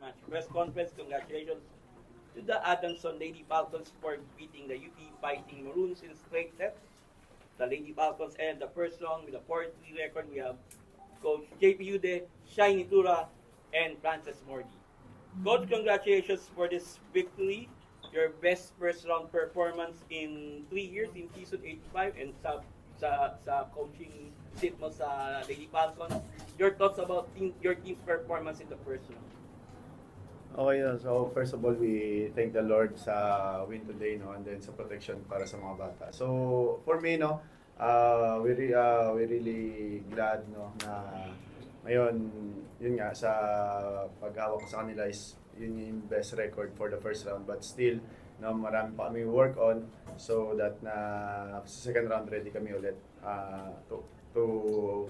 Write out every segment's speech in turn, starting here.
post-match press conference. Congratulations to the Adamson Lady Falcons for beating the UP Fighting Maroons in straight sets. The Lady Falcons and the first round with a 4-3 record. We have Coach JP Ude, Shiny Tura, and Francis Mordi. Coach, congratulations for this victory. Your best first round performance in 3 years in season 85 and sa coaching seat mo sa Lady Falcons. Your thoughts about your team's performance in the first round? Okay, so first of all, we thank the Lord sa win today, no, and then sa protection para sa mga bata. So for me, no, we really glad, no, na ngayon, yun nga, sa paghawak ko sa kanila is yun yung best record for the first round, but still, no, marami pa kami work on so that na sa second round ready kami ulit to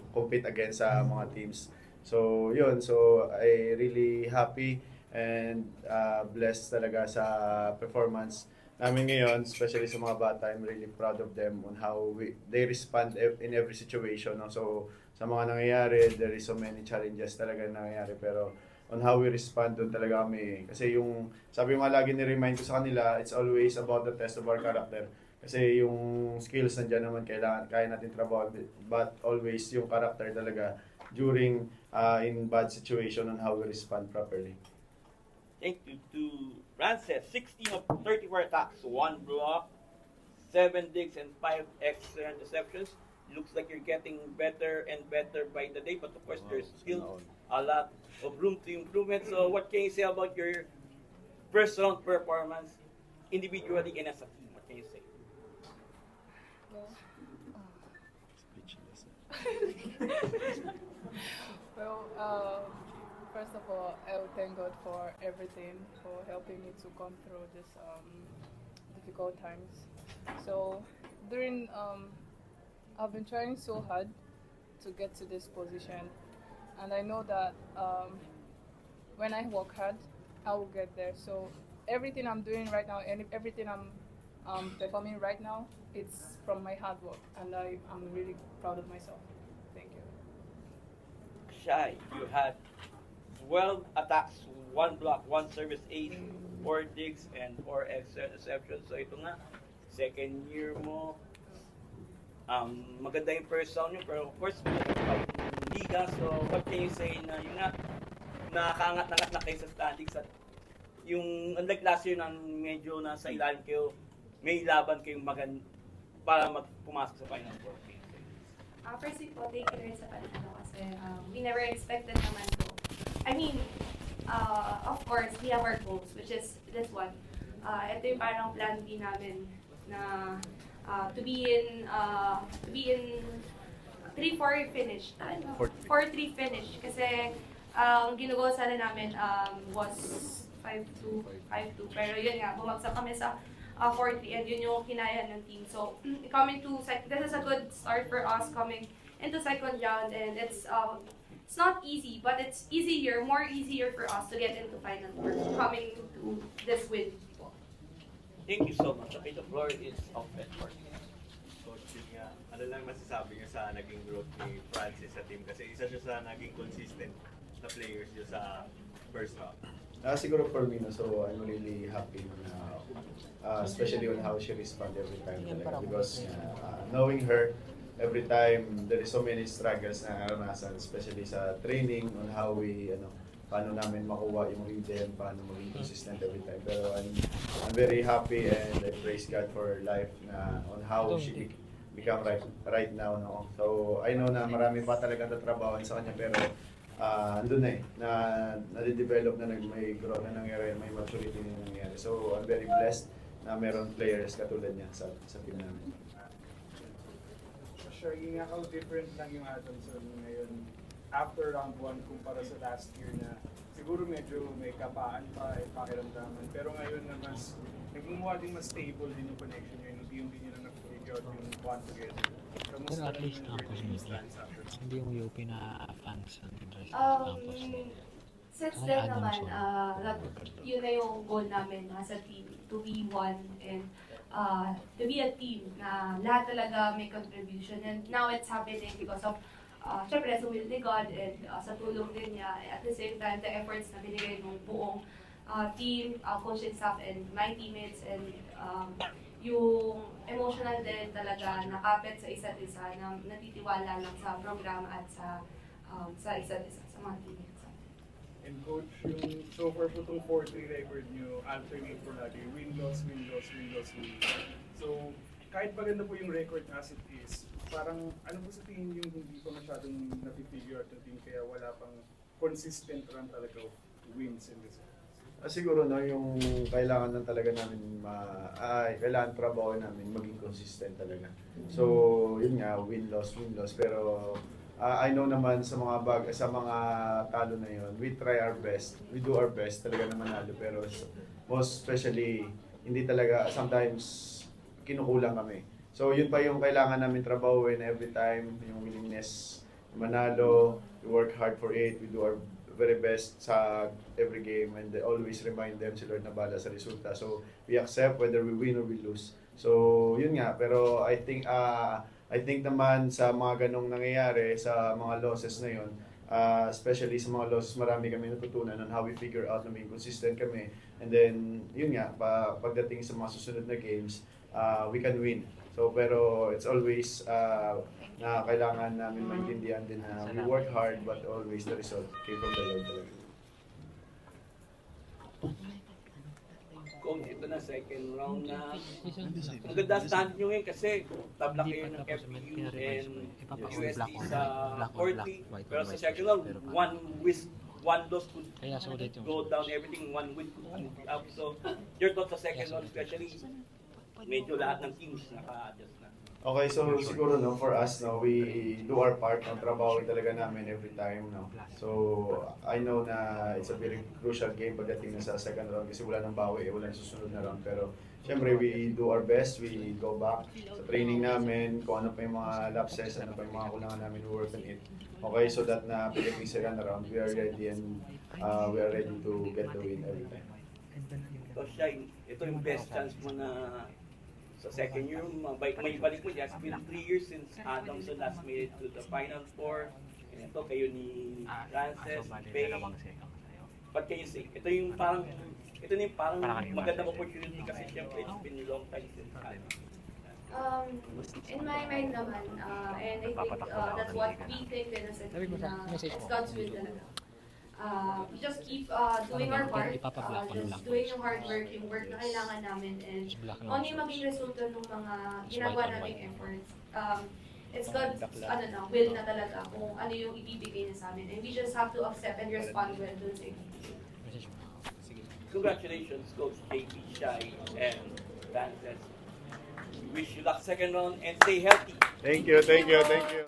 compete against sa mga teams. So yun, so I really happy and blessed talaga sa performance namin ngayon, especially sa mga bata. I'm really proud of them on how they respond in every situation. No? So sa mga nangyayari, there is so many challenges talaga na nangyayari, pero on how we respond doon talaga kami. Kasi yung, sabi nga lagi ni-remind ko sa kanila, it's always about the test of our character. Kasi yung skills nandiyan naman, kaya natin trabaho, but always yung character talaga during in bad situation on how we respond properly. Thank you to Frances. 16 of 34 attacks, 1 block, 7 digs, and 5 extra interceptions. Looks like you're getting better and better by the day, but of course there's still a lot of room to improvement. So what can you say about your first round performance individually and as a team? What can you say? Well, first of all, I will thank God for everything, for helping me to come through this difficult times. So during I've been trying so hard to get to this position, and I know that when I work hard, I will get there. So everything I'm doing right now, and everything I'm performing right now, it's from my hard work, and I'm really proud of myself. Thank you. Shy, you had 12 attacks, 1 block, 1 service ace, 4 digs, and 4 extra interceptions. So ito nga, second year mo, maganda yung first round nyo, pero of course, may liga. So what can you say na yun nga, nakaangat-angat na kayo sa standings at yung unlike last year nang medyo nasa ilalim kayo, may laban kayong para pumasok sa Final Four. Firstly po, thank you rin sa panalo kasi we never expected naman to. I mean, of course, we have our goals, which is this one. Ito yung parang plan B namin na to be in 3-4 finish. 4-3 finish. Kasi ang ginagawa sana namin was 5-2. Pero yun nga, bumagsak kami sa 4-3 and yun yung kinaya ng team. So, this is a good start for us coming into second round, and it's not easy, but it's more easier for us to get into Final Four coming to this win. Thank you so much. Okay, the floor is open for you. Coach, yun nga, ano lang masasabi niyo sa naging growth ni Francis sa team? Kasi isa siya sa naging consistent na players niyo sa first round. Siguro for me, no, so I'm really happy especially on how she responds every time talaga. Because knowing her, every time there is so many struggles na naranasan, especially sa training on how we, paano namin makuha yung rhythm, paano maging consistent every time. Pero I'm very happy and I praise God for her life na on how she become right now. No? So I know na marami pa talaga tatrabahoan sa kanya, pero andun na nade-develop na, may growth na nangyari, may maturity na nangyari. So I'm very blessed na meron players katulad niya sa team namin. Sure, how different lang yung Adamson ngayon after round 1 kumpara sa last year na siguro medyo may kapaan pa, pakiramdaman. Pero ngayon na mas, nagmumuha din mas stable din yung connection nyo, hindi nyo na nag-figure out yung one together. Pero at least campus media. Hindi yung UP na fans ang interest sa campus. Since then naman, yun na yung goal namin sa team, to be one and to be a team na lahat talaga may contribution. And now it's happening because of syempre sa will ni God and sa tulong din niya. At the same time, the efforts na binigay ng buong team, coaching staff, and my teammates, and yung emotional din talaga nakapit sa isa't isa na natitiwala lang sa programa at sa isa't isa, sa mga teammates. And coach, yung so far po itong 4-3 record nyo, alternate po lagi, win-loss, win-loss, win-loss, win-loss. So, kahit maganda po yung record as it is, parang ano po sa tingin yung hindi pa masyadong napifigure out ng team kaya wala pang consistent run talaga of wins in this? Siguro no, yung kailangan lang talaga namin kailangan trabaho namin maging consistent talaga. So, yun nga, win-loss, pero I know naman sa mga talo na yun, we try our best. We do our best talaga na manalo, pero most especially hindi talaga sometimes kinukulang kami. So, yun pa yung kailangan namin trabahuin every time, yung willingness manalo, we work hard for it, we do our very best sa every game, and always remind them si Lord na bala sa resulta. So we accept whether we win or we lose. So yun nga, pero I think naman sa mga ganong nangyayari sa mga losses na yun, especially sa mga losses, marami kami natutunan on how we figure out na maging consistent kami. And then yun nga, pagdating sa mga susunod na games, we can win. So pero it's always na kailangan namin maintindihan din na we work hard but always the result came from the Lord talaga. Kung ito na second round na ang ganda stand nyo ngayon kasi tabla kayo ng FPU and USD sa 40, pero sa second round one loss could go down, everything, one win could move up. So your thoughts sa second round, especially medyo lahat ng teams naka-adjust na. Okay, so siguro no, for us no, we do our part, ang trabaho talaga namin every time no. So I know na it's a very crucial game pagdating na sa second round kasi wala nang bawi, wala nang susunod na round, pero syempre we do our best, we go back sa training namin, kung ano pa yung mga lapses, ano pa yung mga kulangan namin, we work on it. Okay, so that na pagdating sa second round, we are ready and we are ready to get the win every time. So Shine, ito yung best chance mo na sa second year, may balik mo. It has been 3 years since Adamson last made it to the Final Four. And ito kayo ni Frances, Faye. What can you say? Ito yung parang magandang opportunity kasi siyempre it's been a long time since Adamson. In my mind naman, and I think that's what we think din as a team, it's God's will talaga. We just keep doing our part, just doing yung hard work, yung work na kailangan namin, and ano yung maging resulta ng mga ginagawa naming efforts. It's God's will na talaga kung ano yung ibibigay niya sa amin, and we just have to accept and respond well to it. Congratulations, Coach JP, Shai, and Frances. We wish you luck second round and stay healthy. Thank you.